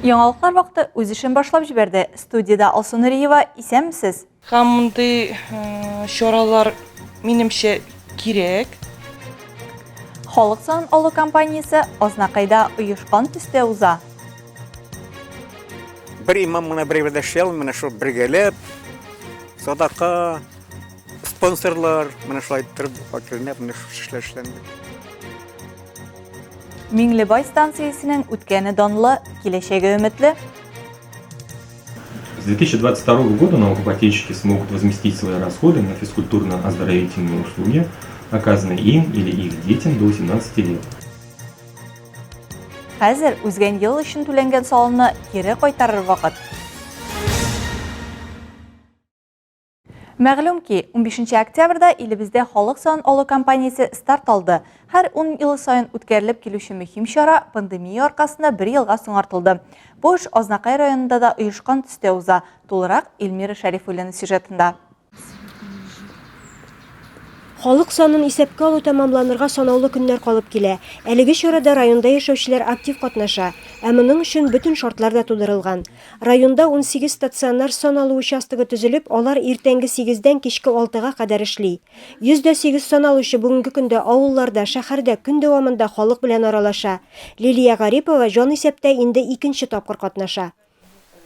Яңалыклар вакыты үз эшен башлап җибәрде. Студияда Алсу Нуриева, исәнмесез? Һәм мондый чаралар минемчә кирәк. Халык санын алу компаниясе Азнакайда оешкан төстә уза. Бір имам мына бирәләшәл, менә шул бергәләп, садака, спонсорлар, менә шулай торып, факирләп, менә шул эшләнде. Миңлебай станциясенең үткәне данлы, киләчәге өметле. С 2022 года налогоплательщики смогут возместить свои расходы на физкультурно-оздоровительные услуги, оказанные им или их детям до 18 лет. Хәзер үзгән ел өчен түләнгән салымны кире кайтарыр вакыт. Мәгълүм ки, 15 октябрьдә илебездә халык санын алу компаниясе старт алды. Һәр 10 ел сайын үткәрелеп килүче мөһим чара пандемия аркасында 1 елга соңартылды. Бу эш Азнакай районында да оешкан төстә уза. Тулырак Эльмира Шәрифуллина сюжетында. Халык санын исәпкә алу тәмамланырга санаулы көннәр калып килә. Әлеге чарада районда яшәүчеләр актив катнаша, ә моның өчен бөтен шартлар да тудырылган. Районда 18 стационар сан алу участогы төзелеп, алар иртәнге 8-дән кичке 6-га кадәр эшли. 108 сан алучы бүгенге көндә авылларда, шәһәрдә көн дәвамында халык белән аралаша. Лилия Гарипова җан исәптә инде 2нче тапкыр катнаша.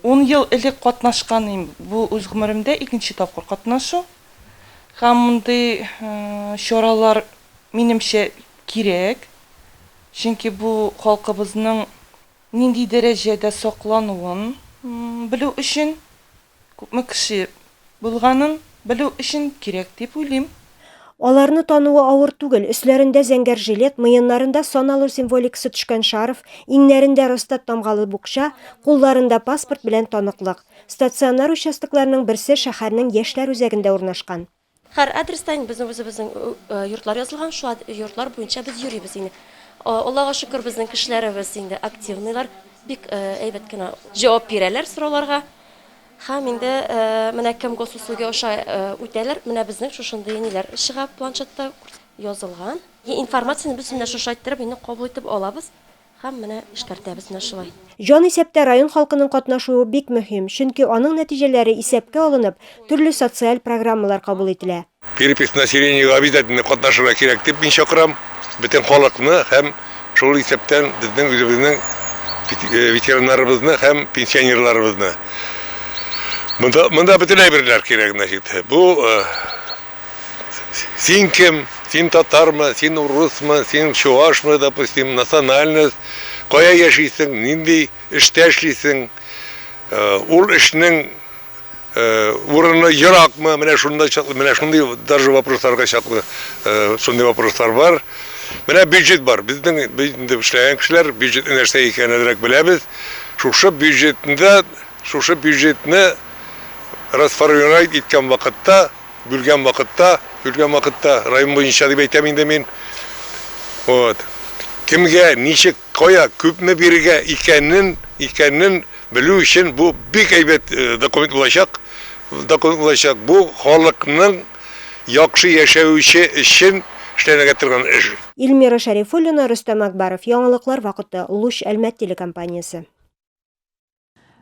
10 ел элек катнашканым, бу үз гомеремдә 2нче тапкыр катнашу. Һәм мондый чаралар минемчә кирәк. Чөнки бу халкыбызның нинди дәрәҗәдә саклануын белү өчен, күпме кеше булганын белү өчен кирәк дип уйлыйм. Аларны тануы авыр түгел. Өсләрендә зәңгәр жилет, мыеннарында сан алу символикасы төшкән шарф, иңнәрендә Росстат тамгалы букча, кулларында паспорт белән таныклык. Стационар участокларның берсе шәһәрнең яшьләр үзәгендә урнашкан. Һәр адрестан безнең йортлар язылган, шу йортлар буенча без йөрибез инде. Аллага шөкер, безнең кешеләребез инде активныйлар, бик әйбәт кенә җавап бирәләр сорауларга. Һәм инде менә кем госуслуги аша үтәләр, менә безнең шушындый ниләр чыга планшетта язылган. Информацияны без менә шушы әйттереп, инде кабул итеп алабыз. Һәм менә эшкәртәбез менә шулай. Җан исәптә район халкының катнашуы бик мөһим, чөнки аның нәтиҗәләре исәпкә алынып, төрле социаль программалар кабул ителә. Перепись населения обязательно катнашырга кирәк дип мин чакырам. Бөтен халыкны һәм шул исәптән безнең үзебезнең ветераннарыбызны һәм пенсионерларыбызны. Монда бөтен әйберләр кирәк, значит. Бу син кем, син татармы, син урысмы, син чуашмы, допустим, национальность, кая яшисең, нинди эштә эшлисең, ул эшнең урыны еракмы, менә шундый даже вопросларга чаклы, шундый вопрослар бар. Менә бюджет бар. Безнең эшләгән кешеләр бюджет нәрсә икәнен беләбез. Шушы бюджетны расформировать иткән вакытта, бүлгән вакытта район буенча дип әйтәм инде мин. Вот. Кемгә, ничек, кая, күпме бирергә икәнен белү өчен бу бик әйбәт документ булачак. Бу халыкның яхшы яшәүче өчен эшләнергә торган эш. Эльмира Шәрифуллина, Рөстәм Акбаров, яңалыклар вакыты, Луч Әлмәт телекомпаниясе.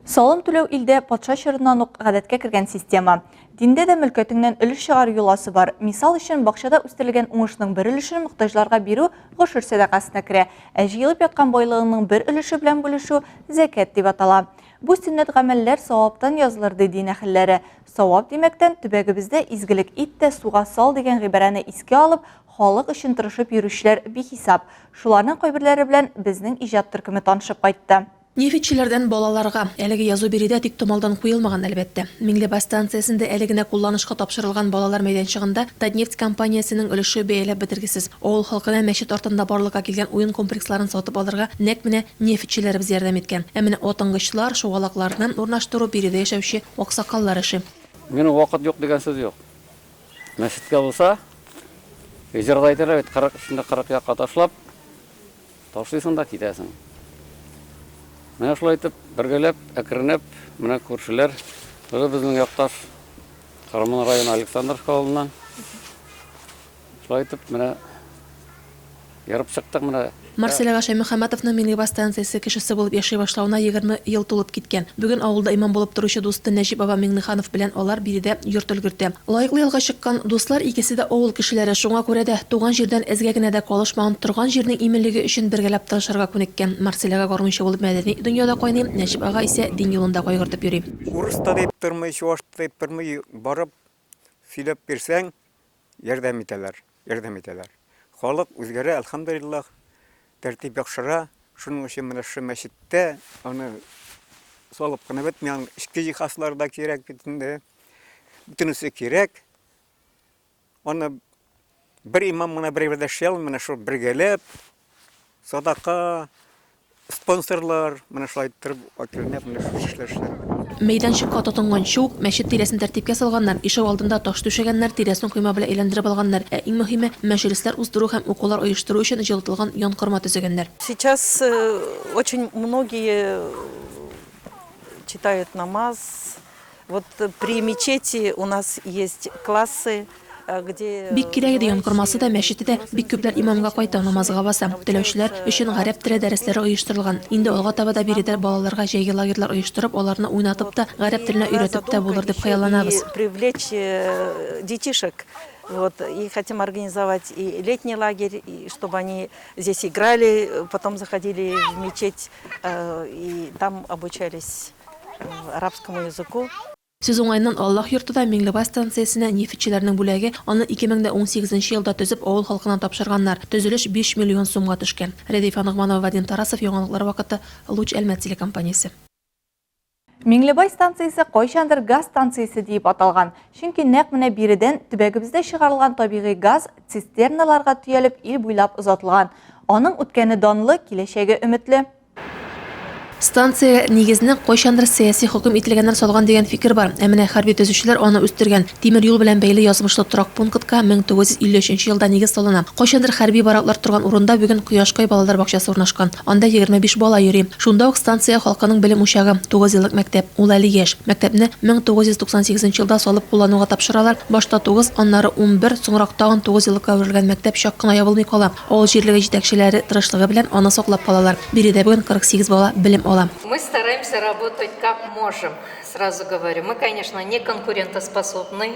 Салым түләү илдә патша чорыннан ук гадәткә кергән система. Диндә дә мөлкәтеңнән өлеш чыгар юласы бар. Мисал өчен, бакчада үстерелгән уңышның бер өлешен мохтаҗларга бирү гошур сәдакасына керә. Ә җыелып яткан байлыгының бер өлеше белән бүлешү закат дип атала. Бу сөннәт гамәлләр саваптан язылыр ди дин әһелләре. Савап димәктән төбәгебездә изгелек ит тә суга сал дигән гыйбарәне искә алып, халык өчен тырышып йөрүчеләр бихисап. Шуларның кайберләре белән безнең иҗат төркеме танышып кайтты. Нефтчеләрдән балаларга әлеге язу биредә тик томалдан куелмаган әлбәттә. Миңлебай станциясендә әлегенә кулланышка тапшырылган балалар мәйданчыгында Татнефть компаниясенең өлеше бәяләп бетергесез. Авыл халкына мәчет артында барлыкка килгән уен комплексларын сатып алырга нәкъ менә нефтчеләребез ярдәм иткән. Ә менә отынгычлар, шугалакларны урнаштыру биредә яшәүче аксакаллар эше. Менә вакыт юк дигән сүз юк. Мәчеткә булса, җырда әйтәләр, 40 якка ташлап, ташлыйсың да китәсең. Менә шулай итеп, бергәләп, әкренеп, менә күршеләр, безнең якташ Карман районы Александровка авылыннан. Шулай итеп, менә Ярып чыктык менә. Марселяга Шаймөхәмәтовның Миңлебай станциясе кешесе булып яши башлауына 20 ел тулып киткән. Бүген авылда имам булып торучы дусты Нәҗип аба Миңнеханов белән алар биредә йорт өлгертә. Лаеклы ялга чыккан дуслар икесе дә авыл кешеләре, шуңа күрә дә туган җирдән эзгә генә дә калышмаган, торган җирнең иминлеге өчен бергәләп тырышырга күнеккән. Марселяга гармунчы булып мәдәни дөньяда кайный, Нәҗип ага исә дин юлында кайгыртып йөри. Урыста дип тормый, чуашта дип тормый, барып сөйләп бирсәң, ярдәм итәләр. Халык үзгәрә, әлхәмдүлиллаһ. Тәртип яхшыра, шуның өчен менә шу мәчеттә аны салып кына бетмәгән эчке җиһазлар да кирәк бит инде. Бөтенесе кирәк. Аны бер имам менә бер шел, менә шу бергәләп садака, спонсорлар менә шулай торып акырынып менә шу эшләр. Мәйданчыкка тотынган чук, мәчет тирәсен тәртипкә салганнар, ишек алдында таш түшәгәннәр, тирәсен койма белән әйләндереп алганнар. Ә иң мөһиме, мәҗлесләр уздыру һәм укулар оештыру өчен җылытылган янкорма төзегәннәр. Сейчас очень многие читают намаз. Вот при мечети у нас есть классы, где... Бик кирәк иде янкормасы да, мәчете дә, бик күпләр имамга кайта намазга баса. Теләүчеләр өчен гарәп теле дәресләре оештырылган. Инде алга таба да биредә балаларга җәйге лагерьлар оештырып, аларны уйнатып та, гарәп теленә өйрәтеп тә булыр дип хыялланабыз. Привлечь детишек. Вот, и хотим организовать и летний лагерь, и чтобы они здесь играли, потом заходили в мечеть и там обучались арабскому языку. Сүз уңайыннан Аллах йортында Миңлебай станциясенә нефтчеләрнең бүләге аны 2018 елда төзеп авыл халкына тапшырганнар. Төзелеш 5 миллион сумга төшкән. Редифа Нугманова, Вадим Тарасов, яңалыклар вакыты, Луч Әлмәт телекомпаниясе. Миңлебай станциясе кайчандыр газ станциясе дип аталган. Чөнки нәкъ менә биредән төбәгебездә чыгарылган табигый газ цистерналарга төялеп ил буйлап озатылган. Аның үткәне данлы, киләчәге өметле. Станция нигезне кайчандыр сәяси хөкем ителгәннәр салган дигән фикер бар. Ә менә хәрби төзүчеләр аны үстергән. Тимер юл белән бәйле язмышлы торак пунктка 1953 елда нигез салына. Кайчандыр хәрби бараклар торган урында бүген Кояшкай балалар бакчасы урнашкан. Анда 25 бала йөри. Шунда ук станция халкының белем учагы, 9 еллык мәктәп. Ул әле яшь. Мәктәпне 1998 елда салып куллануга тапшыралар. Башта 9, аннары 11, соңрак тагын 9 еллыкка үрелгән мәктәп чак кына ябылмый кала. Авыл җирлеге җитәкчеләре тырышлыгы белән аны саклап калалар. Биредә бүген 48 бала белем ала. Мы стараемся работать как можем, сразу говорю. Мы, конечно, не конкурентоспособны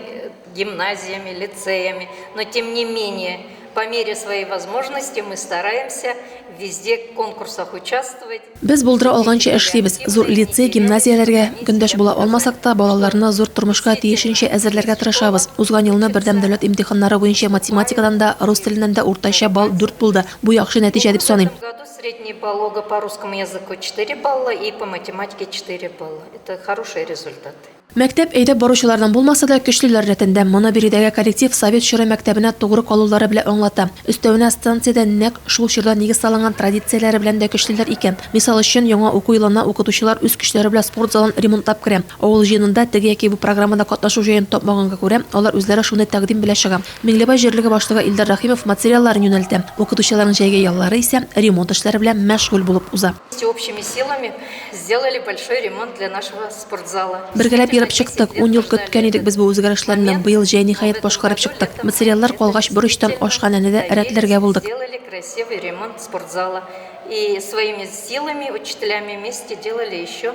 гимназиями, лицеями, но тем не менее, по мере своей возможности мы стараемся везде в конкурсах участвовать. Без булдыра алганча эшлибез. Зур лицей, гимназияләргә көндәш була алмасак та, балаларны зур тормышка тиешенчә әзерләргә тырышабыз. Узган елны бердәм дәүләт имтиханнары буенча математикадан да, рус теленнән дә уртача балл 4 булды. Бу яхшы нәтиҗә дип саныйм. Средний балл по русскому языку 4 балла и по математике 4 балла. Это хороший результат. Мәктәп әйдәп баручылардан булмаса да көчлеләр рәтендә моны биредәге коллектив Совет чоры мәктәбенә тугры калулары белән аңлата. Өстәвенә станциядә нәкъ шул чорда нигез салынган традицияләре белән дә көчлеләр икән. Мисал өчен, яңа уку елына укытучылар үз көчләре белән спорт залын ремонтлап керә. Авыл җыенында теге яки бу программада катнашу җаен тапмаганга күрә, алар үзләре шуны тәкъдим белән чыга. Миңлебай җирлеге башлыгы Илдар Рахимов материалларын юнәлтә. Укытучыларның җәйге яллары исә ремонт эшләре белән мәшгуль булып уза. Общими силами сделали большой ремонт для нашего спортзала. Бергәләп йөреп чыктык. 10 ел көткән идек без бу үзгәрешләрне. Быел җәй ниһаять башкарып чыктык. Материаллар калгач бурычтан ашкан әнәдә рәтләргә булдык. Сделали красивый ремонт спортзала. И своими силами, учителями вместе делали еще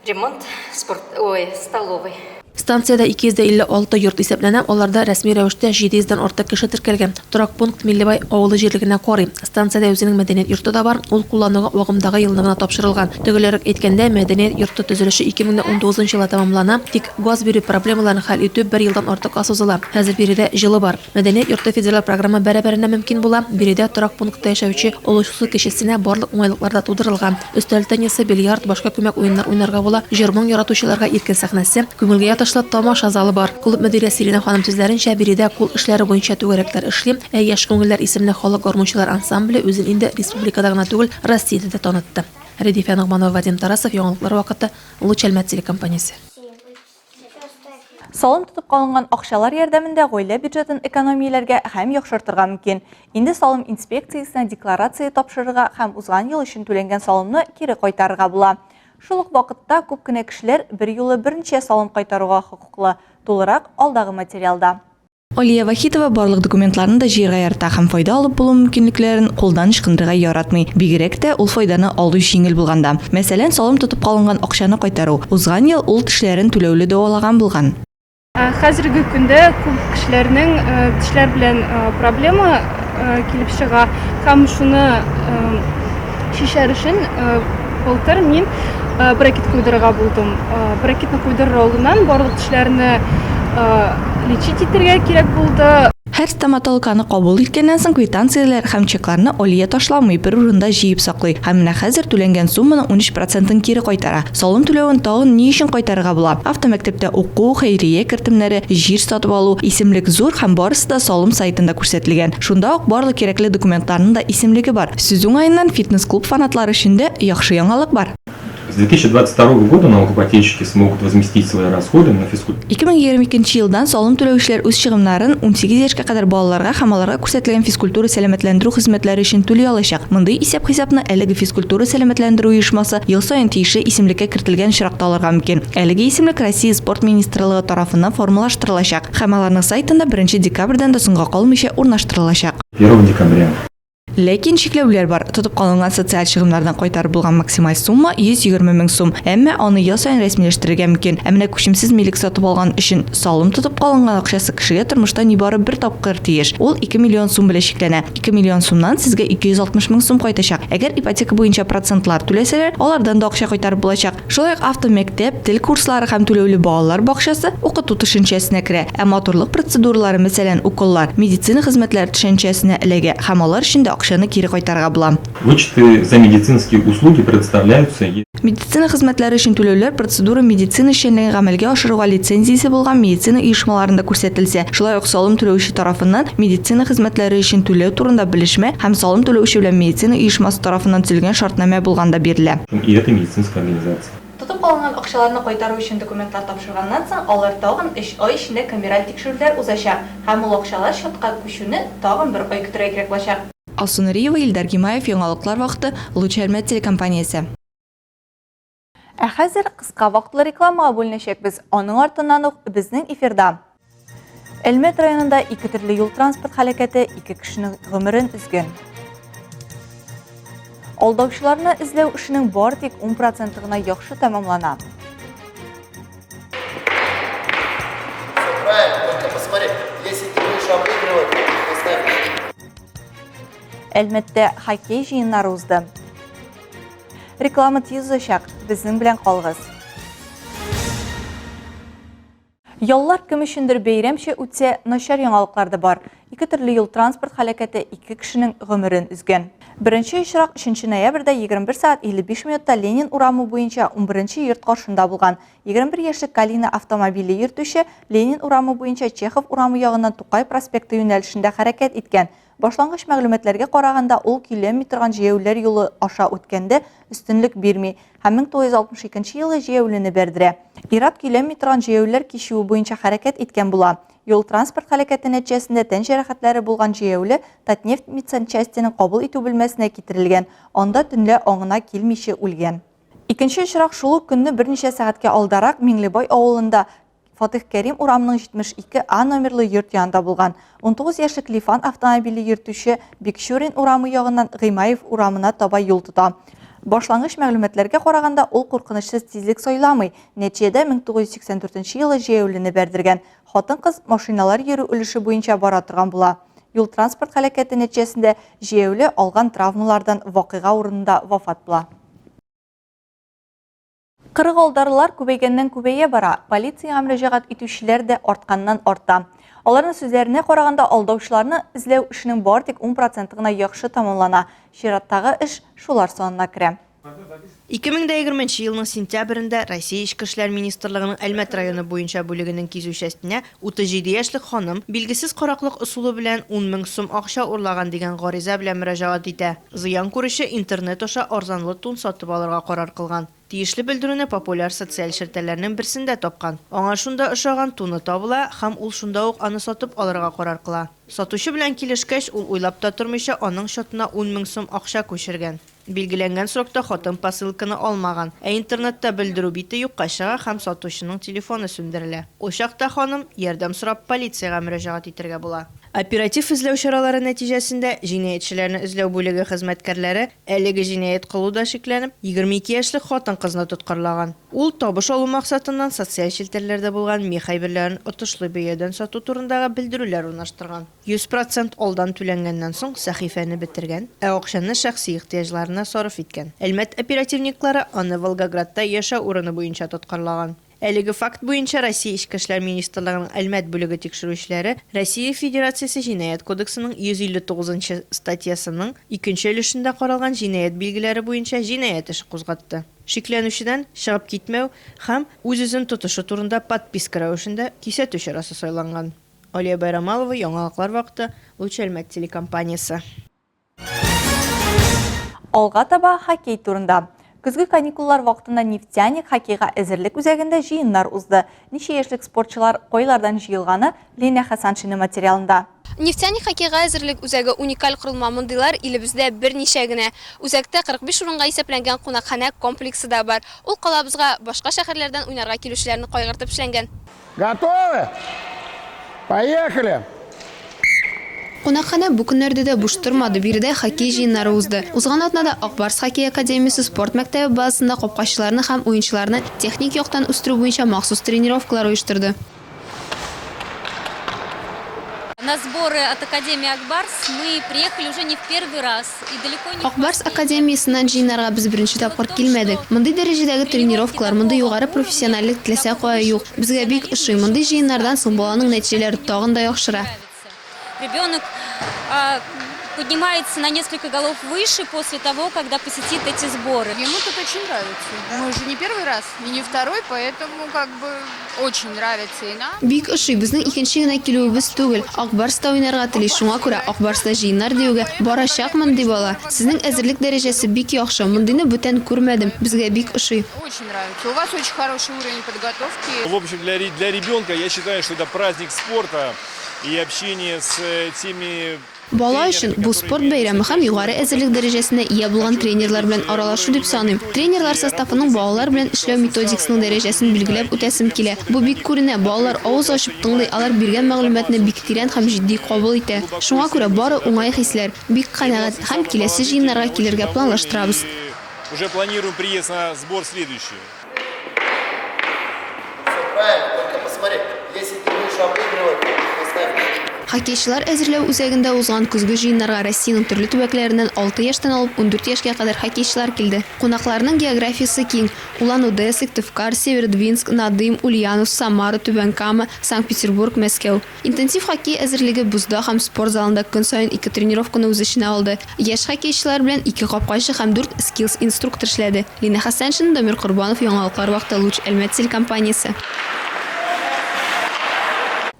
ремонт столовой. Станциядә 256 йорт исәпләнә, аларда рәсми рәвештә 700-дан артык кеше теркәлгән. Торак пункт Миңлебай авылы җирлегенә карый. Станциядә үзенең мәдәният йорты да бар, ул куллануга вакымдагы елны гына тапшырылган. Төгеләрәк әйткәндә, мәдәният йорты төзелеше 2019 елда тәмамлана, тик газ бирү проблемаларын хәл итү 1 елдан артык сузыла. Хәзер биредә җылы бар. Мәдәният йорты федераль программа бәрабәренә мөмкин була. Биредә торак пунктта яшәүче олышсыз кешесенә барлык уңайлыклар да тудырылган. Өстәл теннисы, бильярд, башка күмәк уеннар уйнарга була. Җырмың яратучыларга иркен сәхнәсе, күңелгә ятышлы тамаша залы бар. Клуб мөдире Сирина ханым сүзләренчә, биредә кул эшләре буенча түгәрәкләр эшли, ә яшь күңелләр исемле халык гармунчылар ансамбле үзен инде республикада гына түгел, Россиядә дә танытты. Редифа Нугманова, Вадим Тарасов, яңалыклар вакыты, Луч Әлмәт телекомпаниясе. Салым тотып калынган акчалар ярдәмендә гаилә бюджетын экономияләргә һәм яхшыртырга мөмкин. Инде салым инспекциясенә декларация тапшырырга һәм узган ел өчен түләнгән салымны кире кайтарырга була. Шул ук вакытта күп кенә кешеләр бер юлы берничә салым кайтаруга хокуклы. Тулырак алдагы материалда. Олия Вахитова барлык документларны да җыярга ярата һәм файда алып булу мөмкинлекләрен кулдан ычкындырырга яратмый. Бигрәк тә ул файданы алу җиңел булганда. Мәсәлән, салым тотып калынган акчаны кайтару. Узган ел ул тешләрен түләүле дәвалаган булган. Хәзерге көндә күп кешеләрнең тешләр белән проблема килеп чыга. Һәм шуны шишәр өчен былтыр мин брекет куйдырырга булдым. Брекетны куйдырыр алдыннан барлык тешләрне лечить итәргә кирәк булды. Һәр стоматологны кабул иткәннән соң квитанцияләр һәм чекларны Олия ташламый, бер урында җыеп саклый. Һәм менә хәзер түләнгән сумманың 13%-ын кире кайтара. Салым түләвен тагын ни өчен кайтарырга була? Автомәктәптә уку, хәйрия кертемнәре, җир сатып алу, исемлек зур һәм барысы да салым сайтында күрсәтелгән. Шунда ук барлык кирәкле документларның да исемлеге бар. Сүз уңаеннан фитнес-клуб фанатлары өчен дә яхшы яңалык бар. С 2022 года налогоплательщики смогут возместить свои расходы на физкультуру. 2022 елдан салым түләүчеләр үз чыгымнарын 18 яшькә кадәр балаларга һәм аларга күрсәтелгән физкультура сәламәтләндерү хезмәтләре өчен түли алачак. Мондый исәп-хисапны әлеге физкультура сәламәтләндерү оешмасы ел саен тиешле исемлеккә кертелгән чиракта алырга мөмкин. Әлеге исемлек Россия спорт министрлыгы тарафыннан формалаштырылачак һәм аларның сайтында 1 декабрьдән да соңга калмыйча урнаштырылачак. 1 декабря. Ләкин чикләүләр бар. Тотып калынган социаль чыгымнардан кайтарып булган максималь сумма 120 мең сум. Әмма аны ел саен рәсмиләштерергә мөмкин. Ә менә күчемсез милек сатып алган өчен салым тотып калынган акчасы кешегә тормышта нибары бер тапкыр тиеш. Ул 2 миллион сум белән чикләнә. 2 миллион сумнан сезгә 260 мең сум кайтачак. Әгәр ипотека буенча процентлар түләсәләр, алардан да акча кайтарып булачак. Шулай ук автомәктәп, тел курслары һәм түләүле балалар бакчасы укыту төшенчәсенә керә. Ә моторлык процедуралары, мәсәлән, уколлар, медицина хезмәтләре төшенчәсенә эләгә һәм алар өчен дә акчаны кире кайтарырга була. Вычеты за медицинские услуги предоставляются. Медицина хезмәтләре өчен түләүләр процедура медицина эшчәнлеген гамәлгә ашыруга лицензиясе булган медицина оешмаларында күрсәтелсә, шулай ук салым түләүче тарафыннан медицина хезмәтләре өчен түләү турында белешмә һәм салым түләүче белән медицина оешмасы тарафыннан төзелгән шартнамә булганда бирелә. И это медицинская организация. Тотып калган акчаларны кайтару өчен документлар тапшырганнан соң, алар тагын 3 ай эчендә камераль тикшерүләр узачак һәм ул акчалар счетка күчүне тагын 1 ай көтәргә кирәк булачак. Алсунариева, Илдар Гимаев, яңалыклар вакыты, Лучермет телекомпаниясе. Ә хәзер кыска вакытлы рекламага бүленәчәкбез. Аның артыннан ук безнең эфирда. Әлмәт районында 2 төрле юл транспорт һәлакәте 2 кешенең гомерен үзгән. Алдаучыларны эзләү эшенең бар тик 10% гына яхшы тәмамлана. Әлмәттә хоккей җыеннары узды. Реклама тиз узачак, безнең белән калыгыз. Яллар кем өчендер бәйрәмчә үтсә, начар яңалыклар да бар. 2 төрле юл транспорт һәлакәте 2 кешенең гомерен үзгән. Беренче очрак 3 ноябрьдә 21 саат 55 минутта Ленин урамы буенча 11-нче йорт каршында булган. 21 яшьлек Калина автомобиле йөртүче Ленин урамы буенча Чехов урамы ягыннан Тукай проспекты юнәлешендә хәрәкәт иткән. Башлангыч мәгълүматларга караганда, ул киләми торган җәяүләр юлы аша үткәндә өстенлек бирми һәм 1962 елы җәяүлене бәрдерә. Ирак киләми торган җәяүләр кичүе буенча хәрәкәт иткән була. Юл транспорт һәлакәте нәтиҗәсендә тән җәрәхәтләре булган җәяүле Татнефть медсанчастьның кабул итү бүлмәсенә китерелгән. Анда төнлә аңына килмичә үлгән. Икенче очрак шул ук көнне берничә сәгатькә алдарак Миңлебай авылында Фатих Кәрим урамының 72А номерлы йорт янында булган. 19 яшьлек Лифан автомобиле йөртүче Бикшурин урамы ягыннан Гыймаев урамына таба юл тота. Башлангыч мәгълүматларга караганда, ул куркынычсыз тизлек сайламый. Нәтиҗәдә 1984 елы җәяүлене бәрдергән. Хатын-кыз машиналар йөрү өлеше буенча бара торган була. Юл транспорт һәлакәте нәтиҗәсендә җәяүле алган травмалардан вакыйга урынында вафат була. Кырыгалдарлар күбәйгәннән күбәя бара. Полициягә мөрәҗәгать итүчеләр дә артканнан арта. Аларның сүзләренә караганда, алдаучыларны эзләү эшенең бар тик 10% гына яхшы тамамлана. Чираттагы эш шулар санына керә. 2020 елның сентябрендә Россия Ичке эшләр министрлыгының Әлмәт районы буенча бүлегенең кизүчәсенә 37 яшьлек ханым билгесез караклык ысулы белән 10 мең сум акча урлаган дигән гариза белән мөрәҗәгать итә. Зыян күрүче интернет аша арзанлы тун сатып алырга карар кылган. Тиешле белдерүне популяр социаль шәртәләрнең берсендә тапкан. Аңа шунда ошаган туны табыла һәм ул шунда ук аны сатып алырга карар кыла. Сатучы белән килешкәч, ул уйлап та тормыйча аның счетына 10 мең сум акча күчергән. Билгеләнгән срокта хатын посылканы алмаган, ә интернетта белдерү бите юкка чыга һәм сатучының телефоны сүндерелә. Ул чакта ханым ярдәм сорап полициягә мөрәҗәгать итәргә була. Оператив эзләү чаралары нәтиҗәсендә җинаятьчеләрне эзләү бүлеге хезмәткәрләре әлеге җинаять кылуда шикләнеп 22 яшьлек хатын-кызны тоткарлаган. Ул табыш алу максатыннан социаль челтәрләрдә булган мех әйберләрен отышлы бәядән сату турындагы белдерүләр урнаштырган. 100% алдан түләнгәннән соң сәхифәне бетергән, ә акчаны шәхси ихтыяҗларына сарыф иткән. Әлмәт оперативниклары аны Волгоградта яшәү урыны буенча тоткарлаган. Әлеге факт буенча Россия Ичке эшләр министрлыгының Әлмәт бүлеге тикшерүчеләре Россия Федерациясе җинаять кодексының 159 статьясының 2нче өлешендә каралган җинаять билгеләре буенча җинаять эше кузгатты. Шикләнүчедән чыгып китмәү һәм үз-үзен тотышы турында подписка рәвешендә кисәтү чарасы сайланган. Алия Байрамалова, Яңалыклар вакыты, Луч Әлмәт телекомпаниясе. Алга таба хоккей турында. Көзгү каникуллар вакытында нефтяник хоккейга әзерлек үзәгендә җыеннар узды. Ничә яшьлек спортчылар кайлардан җыелганы Лена Хасаншина материалында. Нефтяник хоккейга әзерлек үзәге уникаль корылма мондыйлар илебездә берничә генә. Үзәктә 45 урынга исәпләнгән кунакханә комплексы да бар. Ул калабызга башка шәһәрләрдән уйнарга килүчеләрне кайгыртып эшләнгән. Готовы? Поехали! Кунакханә бу көннәрдә дә буш тормады, биредә хоккей җыеннары узды. Узган атнада Акбарс хоккей академиясе спорт мәктәбе базасында капкачыларны һәм уенчыларны техник яктан үстерү буенча махсус тренировкалар оештырды. На сборы от Академии Акбарс мы приехали уже не в первый раз и далеко не. Акбарс академиясеннән җыеннарга без беренче тапкыр килмәдек. Мондый дәрәҗәдәге тренировкалар, мондый югары профессиональлек теләсә кая юк. Безгә бик ошый. Мондый җыеннардан соң баланың нәтиҗәләре тагын да яхшыра. Ребенок поднимается на несколько голов выше после того, когда посетит эти сборы. Ему тут очень нравится. Мы уже не первый раз, и не второй, поэтому как бы очень нравится и нам. Бик ошый, безнең икенче генә килүебез түгел. Акбарста уйнарга тели, шуңа күрә Акбарста җыеннар диюгә барачакмын ди бала. Сезнең әзерлек дәрәҗәсе бик яхшы. Мондыйны бүтән күрмәдем. Безгә бик ошый. Очень нравится. У вас очень хороший уровень подготовки. В общем, для ребенка я считаю, что это праздник спорта и общение с теми. Бала өчен бу спорт бәйрәме һәм югары әзерлек дәрәҗәсенә ия булган тренерлар белән аралашу дип саныйм. Тренерлар составының балалар белән эшләү методикасының дәрәҗәсен билгеләп үтәсем килә. Бу бик күренә. Балалар авыз ачып тыңлый, алар биргән мәгълүматны бик тирән һәм җитди кабул итә. Шуңа күрә бары уңай хисләр, бик канәгать һәм киләсе җыеннарга килергә планлаштырабыз. Уже планируем приезд на сбор следующий. Правильно, только посмотри, если ты будешь обыгрывать, поставь. Хоккейчылар әзерләү үзәгендә узган көзге җыеннарга Россиянең төрле төбәкләреннән 6 яшьтән алып 14 яшькә кадәр хоккейчылар килде. Кунакларның географиясе киң. Улан-Удэ, Сыктывкар, Северодвинск, Надым, Ульянов, Самара, Түбән-Кама, Санкт-Петербург, Мәскәү. Интенсив хоккей әзерлеге бузда һәм спорт залында көн саен 2 тренировканы үз эченә алды. Яшь хоккейчылар белән 2 капкачы һәм 4 скиллс инструктор эшләде. Лина Хасаншина, Дамир Курбанов, Яңалыклар вакыты, Луч Әлмәт телекомпаниясе.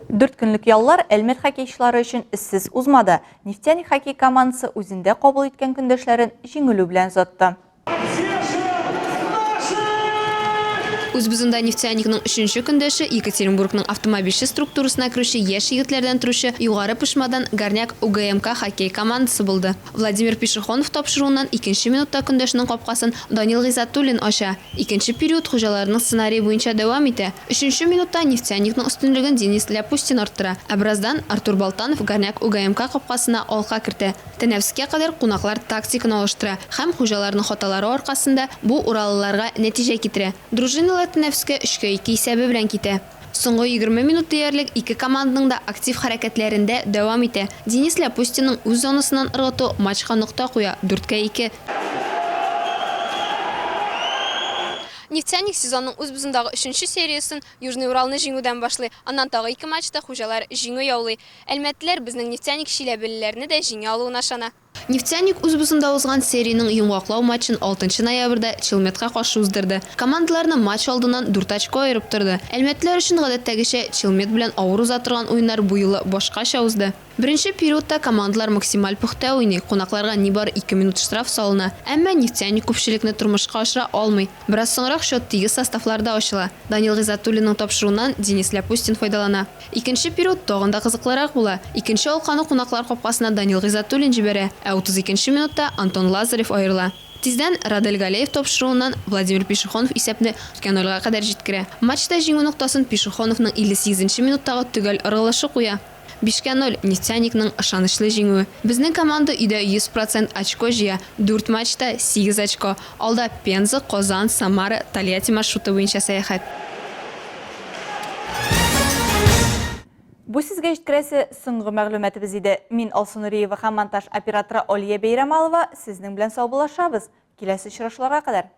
4 көнлек яллар Әлмәт хоккейчылары өчен эзсез узмады. Нефтяник хоккей командасы үзендә кабул иткән көндәшләрен җиңелү белән узатты. Үзбезендә нефтяникның 3нче көндәше Екатеринбургның автомобильче структурасына керүче яшь егетләрдән торучы югары пышмадан Горняк УГМК хоккей командасы булды. Владимир Пешехонов тапшыруыннан 2нче минутта көндәшнең капкасын Данил Гыйзатуллин ача. 2нче период хуҗаларының сценарий буенча дәвам итә. 3нче минутта нефтяникның өстенлеген Денис Ляпустин арттыра. Ә бераздан Артур Балтанов Горняк УГМК капкасына алка кертә. Тәнәфескә кадәр кунаклар тактиканы алыштыра һәм хуҗаларның хаталары аркасында бу ураллыларга нәтиҗә китерә. Дружиналар тәнәфескә 3-2 исәбе белән китә. Соңгы 20 минут диярлек ике команданың да актив хәрәкәтләрендә дәвам итә. Денис Ляпустинның үз зонасыннан ыргыту матчка нокта куя 4-2. Нефтяник сезонның үзбезендәге 3нче сериясын Южный Уралны җиңүдән башлый. Аннан тагы 2 матчта хуҗалар җиңү яулый. Әлмәтлеләр безнең нефтяник Чиләбелеләрне дә җиңә алуына ышана. Нефтяник үзбезендә узган сериянең йомгаклау матчын 6 ноябрьдә Челметка каршы уздырды. Командаларны матч алдыннан 4 очко айырып торды. Әлмәтлеләр өчен гадәттәгечә Челмет белән авыр узатырган уеннар бу елы башкача узды. Беренче периодта командалар максималь пөхтә уйный, кунакларга нибары 2 минут штраф салына. Әмма нефтяник күпчелекне тормышка ашыра алмый. Бераз соңрак счет тигез составларда ачыла. Данил Гыйзатуллинның тапшыруыннан Денис Ляпустин файдалана. Икенче период тагын да кызыклырак була. Икенче алканы кунаклар капкасына Данил Гыйзатуллин җибәрә, ә 32нче минутта Антон Лазарев аерыла. Тиздән Радель Галеев топшыруыннан Владимир Пешехонов исәпне 2-0-га кадәр җиткерә. Матчта җиңү нуктасын Пешехоновның 58-нче минуттагы төгәл ыргылышы куя. 5-0 Нефтяникның ышанычлы җиңүе. Безнең команда өйдә 100% очко җыя. 4 матчта 8 очко. Алда Пенза, Казан, Самара, Тольятти маршруты буенча сәяхәт. Бу сезгә җиткерәсе соңгы мәгълүматыбыз иде. Мин Алсу Нуриева һәм монтаж операторы Олия Бейрамалова сезнең белән саубуллашабыз. Киләсе очрашларга кадәр.